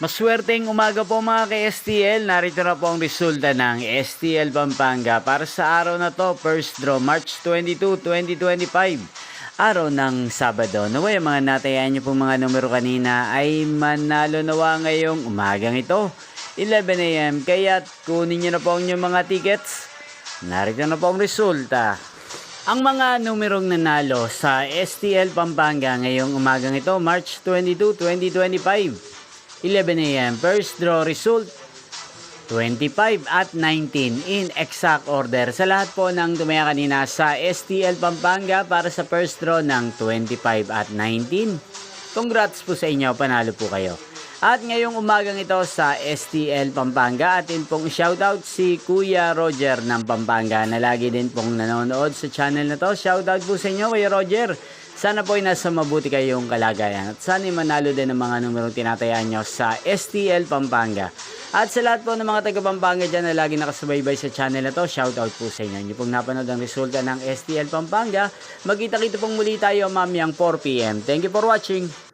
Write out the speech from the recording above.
Maswerteng umaga po mga ka-STL. Narito na po ang resulta ng STL Pampanga para sa araw na to, first draw March 22, 2025. Araw ng Sabado. Naway mga natayan niyo po mga numero kanina ay manalo nawa ngayong umagang ito. 11 AM. Kaya't kunin niyo na po ang inyong mga tickets. Narito na po ang resulta. Ang mga numerong nanalo sa STL Pampanga ngayong umagang ito, March 22, 2025. 11 AM. First draw result 25 at 19 in exact order. Sa lahat po ng tumaya kanina sa STL Pampanga para sa first draw ng 25 at 19. Congrats po sa inyo, panalo po kayo. At ngayong umagang ito sa STL Pampanga, atin pong shoutout si Kuya Roger ng Pampanga na lagi din pong nanonood sa channel na to. Shoutout po sa inyo, Kuya Roger. Sana po ay nasa mabuti kayong kalagayan at sana manalo din ng mga numerong tinatayaan nyo sa STL Pampanga. At sa lahat po ng mga taga Pampanga dyan na lagi nakasubaybay sa channel na to, shoutout po sa inyo. Hindi pong napanood ang resulta ng STL Pampanga. Magkita-kita pong muli tayo mamayang 4 PM. Thank you for watching.